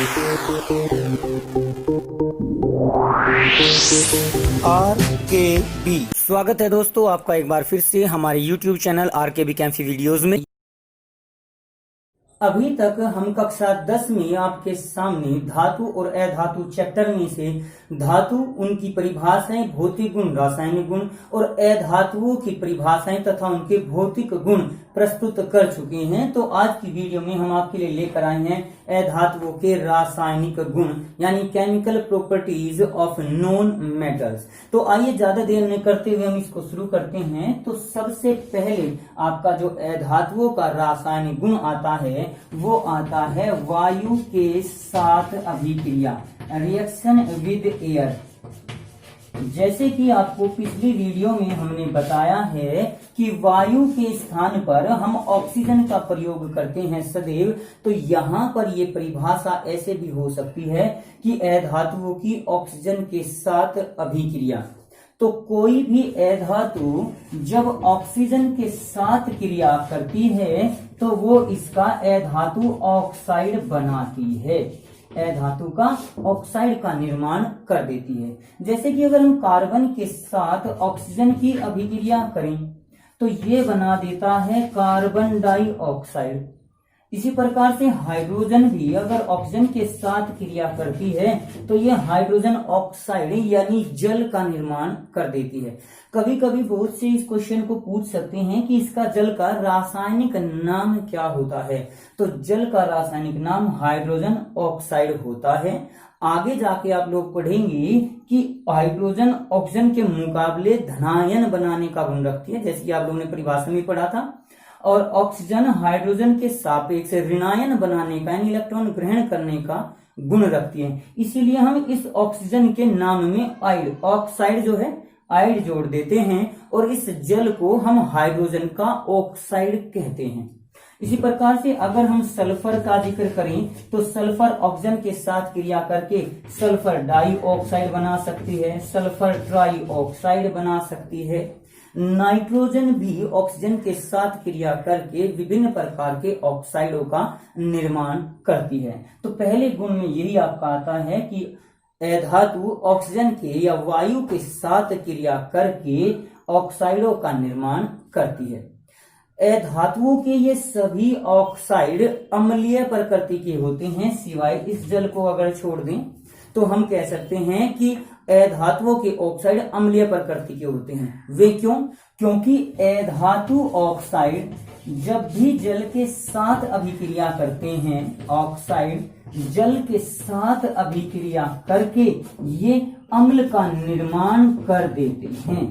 RKB स्वागत है दोस्तों आपका एक बार फिर से हमारे YouTube चैनल RKB कैंफी वीडियोस में। अभी तक हम कक्षा 10 में आपके सामने धातु और अधातु चैप्टर में से धातु, उनकी परिभाषाएं, भौतिक गुण, रासायनिक गुण और अधातुओं की परिभाषाएं तथा उनके भौतिक गुण प्रस्तुत कर चुके हैं। तो आज की वीडियो में हम आपके लिए लेकर आए हैं अधातुओं के रासायनिक गुण यानी chemical properties of non metals. तो आइए ज्यादा देर न करते हुए हम इसको शुरू करते हैं। तो सबसे पहले आपका जो अधातुओं का रासायनिक गुण आता है वो आता है वायु के साथ अभिक्रिया, रिएक्शन विद एयर। जैसे कि आपको पिछली वीडियो में हमने बताया है कि वायु के स्थान पर हम ऑक्सीजन का प्रयोग करते हैं सदैव, तो यहाँ पर ये परिभाषा ऐसे भी हो सकती है कि अधातुओं की ऑक्सीजन के साथ अभिक्रिया। तो कोई भी अधातु जब ऑक्सीजन के साथ क्रिया करती है तो वो इसका अधातु ऑक्साइड बनाती है, अधातु का ऑक्साइड का निर्माण कर देती है। जैसे कि अगर हम कार्बन के साथ ऑक्सीजन की अभिक्रिया करें तो ये बना देता है कार्बन डाइऑक्साइड। इसी प्रकार से हाइड्रोजन भी अगर ऑक्सीजन के साथ क्रिया करती है तो ये हाइड्रोजन ऑक्साइड यानी जल का निर्माण कर देती है। कभी कभी बहुत से इस क्वेश्चन को पूछ सकते हैं कि इसका जल का रासायनिक नाम क्या होता है। तो जल का रासायनिक नाम हाइड्रोजन ऑक्साइड होता है। आगे जाके आप लोग पढ़ेंगे कि हाइड्रोजन ऑक्सीजन के मुकाबले धनायन बनाने का गुण रखती है, जैसे कि आप लोगों ने परिभाषा में पढ़ा था। और ऑक्सीजन हाइड्रोजन के सापेक्ष ऋणायन बनाने का यानी इलेक्ट्रॉन ग्रहण करने का गुण रखती है। इसीलिए हम इस ऑक्सीजन के नाम में आइड, ऑक्साइड जो है आइड जोड़ देते हैं और इस जल को हम हाइड्रोजन का ऑक्साइड कहते हैं। इसी प्रकार से अगर हम सल्फर का जिक्र करें तो सल्फर ऑक्सीजन के साथ क्रिया करके सल्फर डाइऑक्साइड बना सकती है, सल्फर ट्राइऑक्साइड बना सकती है। नाइट्रोजन भी ऑक्सीजन के साथ क्रिया करके विभिन्न प्रकार के ऑक्साइडों का निर्माण करती है। तो पहले गुण में यही आपका आता है कि अधातु ऑक्सीजन के या वायु के साथ क्रिया करके ऑक्साइडों का निर्माण करती है। अधातुओं के ये सभी ऑक्साइड अम्लीय प्रकृति के होते हैं, सिवाय इस जल को अगर छोड़ दें तो हम कह सकते हैं कि अधातुओं के ऑक्साइड अम्लीय प्रकृति के होते हैं। वे क्यों? क्योंकि अधातु ऑक्साइड जब भी जल के साथ अभिक्रिया करते हैं, ऑक्साइड जल के साथ अभिक्रिया करके ये अम्ल का निर्माण कर देते हैं।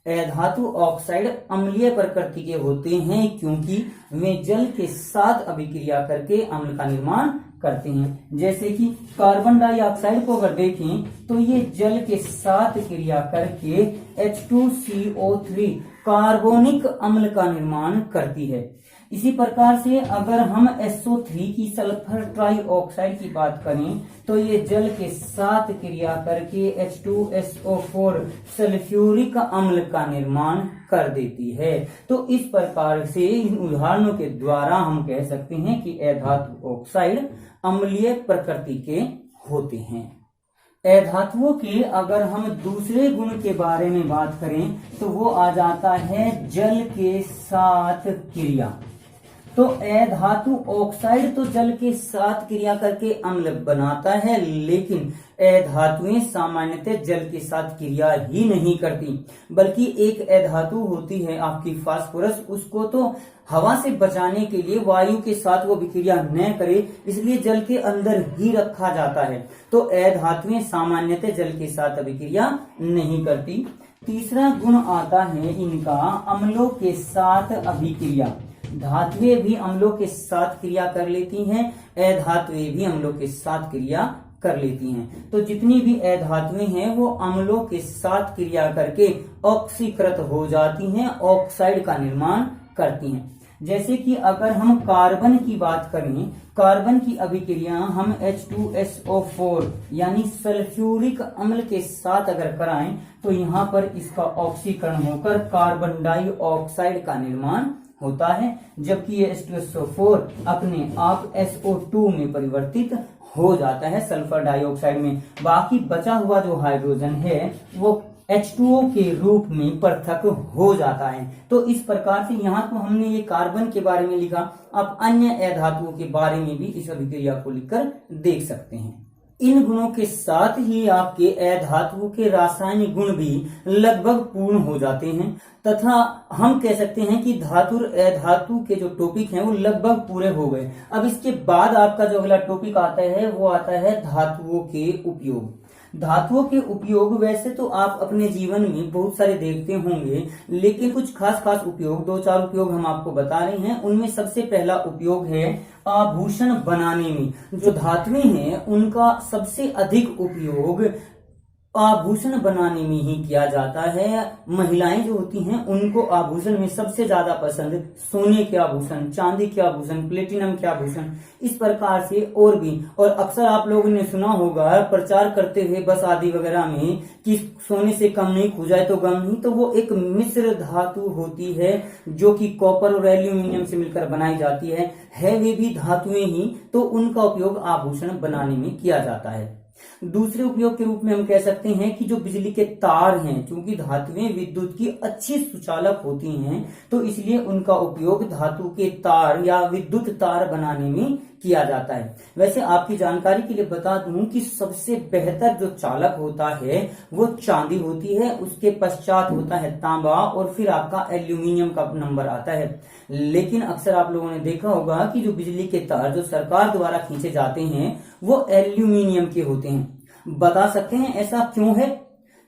अधातु ऑक्साइड अम्लीय प्रकृति के होते हैं क्योंकि वे जल के साथ अभिक्रिया करके अम्ल का निर्माण करते हैं। जैसे कि कार्बन डाइऑक्साइड को अगर देखें तो ये जल के साथ क्रिया करके H2CO3 कार्बोनिक अम्ल का निर्माण करती है। इसी प्रकार से अगर हम SO3 की सल्फर ट्राइऑक्साइड की बात करें तो ये जल के साथ क्रिया करके H2SO4 सल्फ्यूरिक अम्ल का निर्माण कर देती है। तो इस प्रकार से इन उदाहरणों के द्वारा हम कह सकते हैं कि अधातु ऑक्साइड अम्लीय प्रकृति के होते हैं। अधातुओं के अगर हम दूसरे गुण के बारे में बात करें तो वो आ जाता है जल के साथ क्रिया। तो अधातु ऑक्साइड तो जल के साथ क्रिया करके अम्ल बनाता है, लेकिन अधातुएं सामान्यतः जल के साथ क्रिया ही नहीं करती, बल्कि एक अधातु होती है आपकी फास्फोरस, उसको तो हवा से बचाने के लिए वायु के साथ वो विक्रिया न करे इसलिए जल के अंदर ही रखा जाता है। तो अधातुएं सामान्यतः जल के साथ अभिक्रिया नहीं करती। तीसरा गुण आता है इनका अम्लों के साथ अभिक्रिया। धातुएं भी अम्लों के साथ क्रिया कर लेती हैं, अधातुएं भी अम्लों के साथ क्रिया कर लेती हैं। तो जितनी भी अधातुएं हैं वो अम्लों के साथ क्रिया करके ऑक्सीकृत हो जाती हैं, ऑक्साइड का निर्माण करती हैं। जैसे कि अगर हम कार्बन की बात करें, कार्बन की अभिक्रिया हम H2SO4 यानी सल्फ्यूरिक अम्ल के साथ अगर कराएं तो यहाँ पर इसका ऑक्सीकरण होकर कार्बन डाइऑक्साइड का निर्माण होता है, जबकि ये H2SO4 अपने आप SO2 में परिवर्तित हो जाता है सल्फर डाइऑक्साइड में। बाकी बचा हुआ जो हाइड्रोजन है वो H2O के रूप में पृथक हो जाता है। तो इस प्रकार से यहाँ तो हमने ये कार्बन के बारे में लिखा, आप अन्य अधातुओं के बारे में भी इस अभिक्रिया को लिखकर देख सकते हैं। इन गुणों के साथ ही आपके अधातुओं के रासायनिक गुण भी लगभग पूर्ण हो जाते हैं तथा हम कह सकते हैं कि धातु और अधातु के जो टॉपिक हैं वो लगभग पूरे हो गए। अब इसके बाद आपका जो अगला टॉपिक आता है वो आता है धातुओं के उपयोग। धातुओं के उपयोग वैसे तो आप अपने जीवन में बहुत सारे देखते होंगे, लेकिन कुछ खास उपयोग, 2-4 उपयोग हम आपको बता रहे हैं। उनमें सबसे पहला उपयोग है आभूषण बनाने में। जो धातुएं हैं उनका सबसे अधिक उपयोग आभूषण बनाने में ही किया जाता है। महिलाएं जो होती हैं उनको आभूषण में सबसे ज्यादा पसंद सोने के आभूषण, चांदी के आभूषण, प्लेटिनम के आभूषण, इस प्रकार से और भी। और अक्सर आप लोगों ने सुना होगा प्रचार करते हुए बस आदि वगैरह में कि सोने से कम नहीं, खो जाए तो गम नहीं। तो वो एक मिश्र धातु होती है जो कि कॉपर और एल्यूमिनियम से मिलकर बनाई जाती है वे भी धातुएं ही, तो उनका उपयोग आभूषण बनाने में किया जाता है। दूसरे उपयोग के रूप में हम कह सकते हैं कि जो बिजली के तार हैं, क्योंकि धातुएं विद्युत की अच्छी सुचालक होती हैं, तो इसलिए उनका उपयोग धातु के तार या विद्युत तार बनाने में किया जाता है। वैसे आपकी जानकारी के लिए बता दूं कि सबसे बेहतर जो चालक होता है वो चांदी होती है, उसके पश्चात होता है तांबा और फिर आपका एल्यूमिनियम का नंबर आता है। लेकिन अक्सर आप लोगों ने देखा होगा कि जो बिजली के तार जो सरकार द्वारा खींचे जाते हैं वो एल्यूमिनियम के होते हैं। बता सकते हैं ऐसा क्यों है?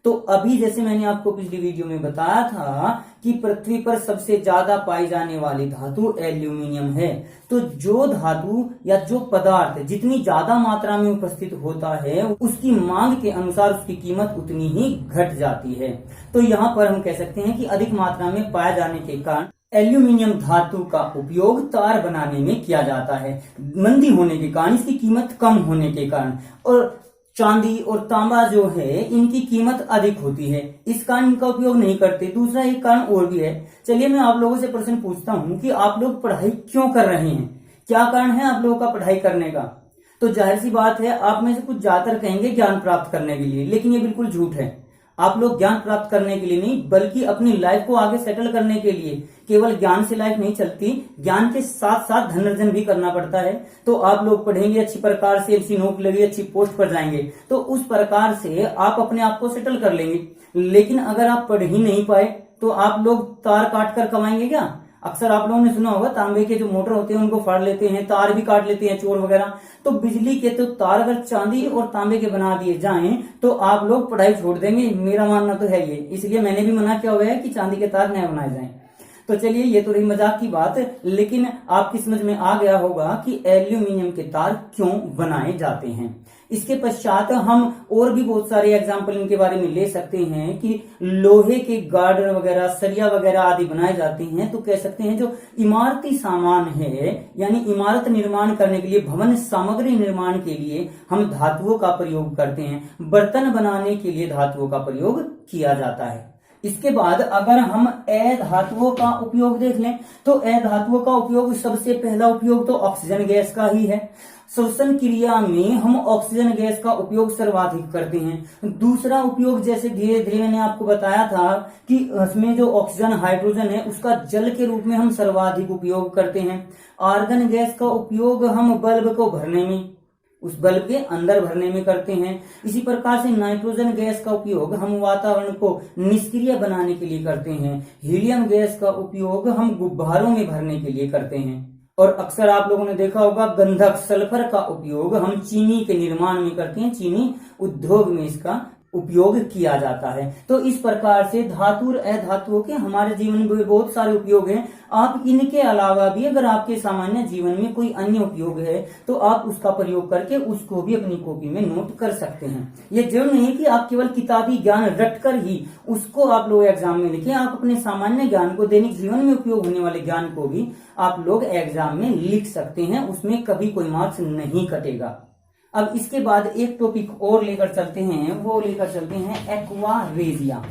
तो अभी जैसे मैंने आपको पिछली वीडियो में बताया था कि पृथ्वी पर सबसे ज्यादा पाई जाने वाली धातु एल्यूमिनियम है। तो जो धातु या जो पदार्थ जितनी ज्यादा मात्रा में उपस्थित होता है उसकी मांग के अनुसार उसकी कीमत उतनी ही घट जाती है। तो यहाँ पर हम कह सकते हैं कि अधिक मात्रा में पाए जाने के कारण एल्यूमिनियम धातु का उपयोग तार बनाने में किया जाता है। मंदी होने के कारण, इसकी कीमत कम होने के कारण, और चांदी और तांबा जो है इनकी कीमत अधिक होती है, इस कारण इनका उपयोग नहीं करते। दूसरा एक कारण और भी है। चलिए मैं आप लोगों से प्रश्न पूछता हूं कि आप लोग पढ़ाई क्यों कर रहे हैं? क्या कारण है आप लोगों का पढ़ाई करने का? तो जाहिर सी बात है आप में से कुछ ज्यादातर कहेंगे ज्ञान प्राप्त करने के लिए, लेकिन ये बिल्कुल झूठ है। आप लोग ज्ञान प्राप्त करने के लिए नहीं बल्कि अपनी लाइफ को आगे सेटल करने के लिए। केवल ज्ञान से लाइफ नहीं चलती, ज्ञान के साथ साथ धनार्जन भी करना पड़ता है। तो आप लोग पढ़ेंगे अच्छी प्रकार से, अच्छी नौकरी लगी, अच्छी पोस्ट पर जाएंगे, तो उस प्रकार से आप अपने आप को सेटल कर लेंगे। लेकिन अगर आप पढ़ ही नहीं पाए तो आप लोग तार काट कर कमाएंगे क्या? अक्सर आप लोगों ने सुना होगा तांबे के जो मोटर होते हैं उनको फाड़ लेते हैं, तार भी काट लेते हैं चोर वगैरह। तो बिजली के तो तार अगर चांदी और तांबे के बना दिए जाएं तो आप लोग पढ़ाई छोड़ देंगे, मेरा मानना तो है ये। इसलिए मैंने भी मना किया हुआ है कि चांदी के तार न बनाए जाएं। तो चलिए ये तो रही मजाक की बात, लेकिन आपकी समझ में आ गया होगा कि एल्यूमिनियम के तार क्यों बनाए जाते हैं। इसके पश्चात हम और भी बहुत सारे एग्जाम्पल इनके बारे में ले सकते हैं कि लोहे के गार्डर वगैरह, सरिया वगैरह आदि बनाए जाते हैं। तो कह सकते हैं जो इमारती सामान है, यानी इमारत निर्माण करने के लिए, भवन सामग्री निर्माण के लिए हम धातुओं का प्रयोग करते हैं। बर्तन बनाने के लिए धातुओं का प्रयोग किया जाता है। इसके बाद अगर हम अधातुओं का उपयोग देख लें तो अधातुओं का उपयोग, सबसे पहला उपयोग तो ऑक्सीजन गैस का ही है। श्वसन क्रिया में हम ऑक्सीजन गैस का उपयोग सर्वाधिक करते हैं। दूसरा उपयोग जैसे धीरे धीरे मैंने आपको बताया था कि उसमें जो ऑक्सीजन हाइड्रोजन है उसका जल के रूप में हम सर्वाधिक उपयोग करते हैं। आर्गन गैस का उपयोग हम बल्ब को भरने में, उस बल्ब के अंदर भरने में करते हैं। इसी प्रकार से नाइट्रोजन गैस का उपयोग हम वातावरण को निष्क्रिय बनाने के लिए करते हैं। हीलियम गैस का उपयोग हम गुब्बारों में भरने के लिए करते हैं। और अक्सर आप लोगों ने देखा होगा गंधक सल्फर का उपयोग हम चीनी के निर्माण में करते हैं, चीनी उद्योग में इसका उपयोग किया जाता है। तो इस प्रकार से धातु और अधातुओं के हमारे जीवन में बहुत सारे उपयोग हैं। आप इनके अलावा भी अगर आपके सामान्य जीवन में कोई अन्य उपयोग है तो आप उसका प्रयोग करके उसको भी अपनी कॉपी में नोट कर सकते हैं। ये जरूर नहीं है कि आप केवल किताबी ज्ञान रटकर ही उसको आप लोग एग्जाम में लिखें। आप अपने सामान्य ज्ञान को, दैनिक जीवन में उपयोग होने वाले ज्ञान को भी आप लोग एग्जाम में लिख सकते हैं, उसमें कभी कोई मार्क्स नहीं कटेगा। अब इसके बाद एक टॉपिक और लेकर चलते हैं, वो लेकर चलते हैं एक्वारेजिया।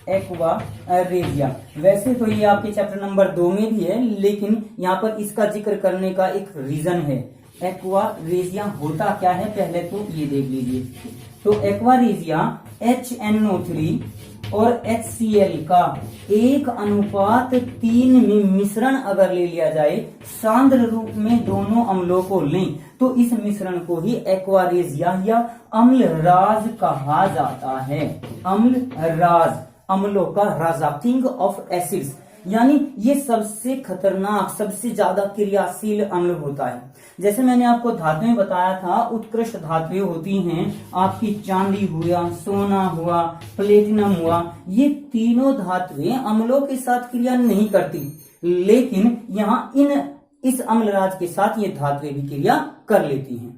एक्वारेजिया वैसे तो ये आपके चैप्टर नंबर 2 में भी है, लेकिन यहाँ पर इसका जिक्र करने का एक रीजन है एक्वारेजिया होता क्या है पहले तो ये देख लीजिए। तो एक्वारेजिया HNO3 और HCl का 1:3 में मिश्रण अगर ले लिया जाए, सांद्र रूप में दोनों अम्लों को लें, तो इस मिश्रण को ही एक्वारेजिया या अम्लराज कहा जाता है। अम्लराज, अम्लों का राजा, किंग ऑफ एसिड्स, यानी ये सबसे खतरनाक, सबसे ज्यादा क्रियाशील अम्ल होता है। जैसे मैंने आपको धातुएं बताया था, उत्कृष्ट धातुएं होती हैं आपकी चांदी हुआ, सोना हुआ, प्लेटिनम हुआ, ये तीनों धातुएं अम्लों के साथ क्रिया नहीं करती, लेकिन यहाँ इस अम्लराज के साथ ये धातुएं भी क्रिया कर लेती हैं।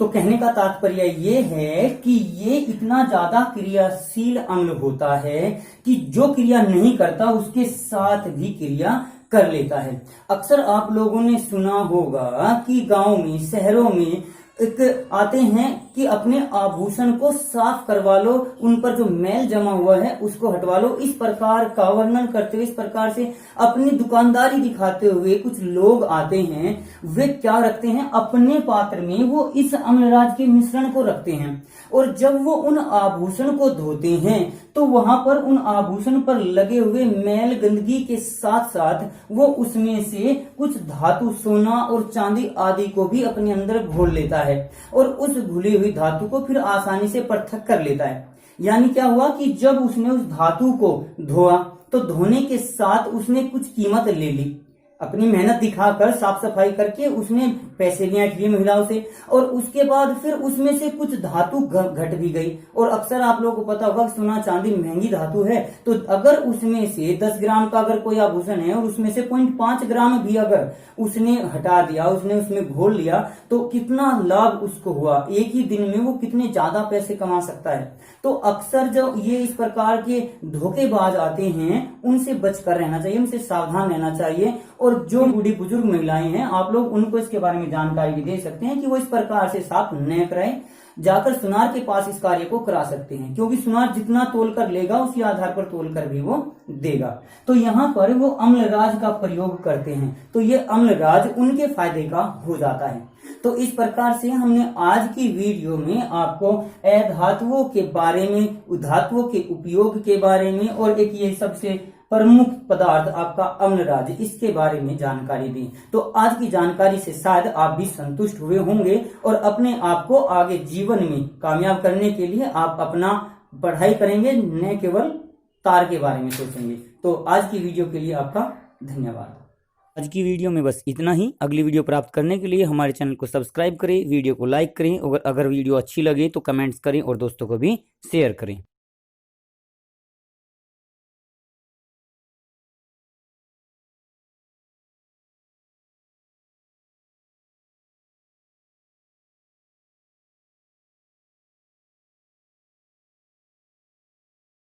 तो कहने का तात्पर्य ये है कि ये इतना ज्यादा क्रियाशील अम्ल होता है कि जो क्रिया नहीं करता उसके साथ भी क्रिया कर लेता है। अक्सर आप लोगों ने सुना होगा कि गांव में, शहरों में एक आते हैं कि अपने आभूषण को साफ करवा लो, उन पर जो मैल जमा हुआ है उसको हटवा लो, इस प्रकार का वर्णन करते हुए, इस प्रकार से अपनी दुकानदारी दिखाते हुए कुछ लोग आते हैं। वे क्या रखते हैं, अपने पात्र में वो इस अम्लराज के मिश्रण को रखते हैं, और जब वो उन आभूषण को धोते हैं तो वहां पर उन आभूषण पर लगे हुए मैल गंदगी के साथ साथ वो उसमें से कुछ धातु, सोना और चांदी आदि को भी अपने अंदर घोल लेता है, और उस घुली हुई धातु को फिर आसानी से पृथक कर लेता है। यानी क्या हुआ कि जब उसने उस धातु को धोआ तो धोने के साथ उसने कुछ कीमत ले ली, अपनी मेहनत दिखाकर साफ सफाई करके उसने पैसे लिए महिलाओं से, और उसके बाद फिर उसमें से कुछ धातु घट भी गई। और अक्सर आप लोगों को पता होगा सोना चांदी महंगी धातु है, तो अगर उसमें से 10 ग्राम का अगर कोई आभूषण है और उसमें से 0.5 ग्राम भी अगर उसने हटा दिया, उसने उसमें घोल लिया, तो कितना लाभ उसको हुआ, एक ही दिन में वो कितने ज्यादा पैसे कमा सकता है। तो अक्सर जो ये इस प्रकार के धोखेबाज आते हैं उनसे बचकर रहना चाहिए, उनसे सावधान रहना चाहिए। और जो बूढ़ी बुजुर्ग महिलाएं हैं, आप लोग उनको इसके बारे में जानकारी भी दे सकते हैं कि वो इस प्रकार से साफ न करें, जाकर सुनार के पास इस कार्य को करा सकते हैं, क्योंकि सुनार जितना तोल कर लेगा उसी आधार पर तोल कर भी वो देगा। तो यहाँ पर वो अम्लराज का प्रयोग करते हैं, तो ये अम्लराज उनके फायदे का हो जाता है। तो इस प्रकार से हमने आज की वीडियो में आपको अधातुओं के बारे में, धातुओं के उपयोग के बारे में, और एक ये सबसे प्रमुख पदार्थ आपका अम्लराज, इसके बारे में जानकारी दी। तो आज की जानकारी से शायद आप भी संतुष्ट हुए होंगे, और अपने आप को आगे जीवन में कामयाब करने के लिए आप अपना पढ़ाई करेंगे, न केवल तार के बारे में सोचेंगे। तो आज की वीडियो के लिए आपका धन्यवाद। आज की वीडियो में बस इतना ही। अगली वीडियो प्राप्त करने के लिए हमारे चैनल को सब्सक्राइब करें, वीडियो को लाइक करें, और अगर वीडियो अच्छी लगे तो कमेंट्स करें और दोस्तों को भी शेयर करें।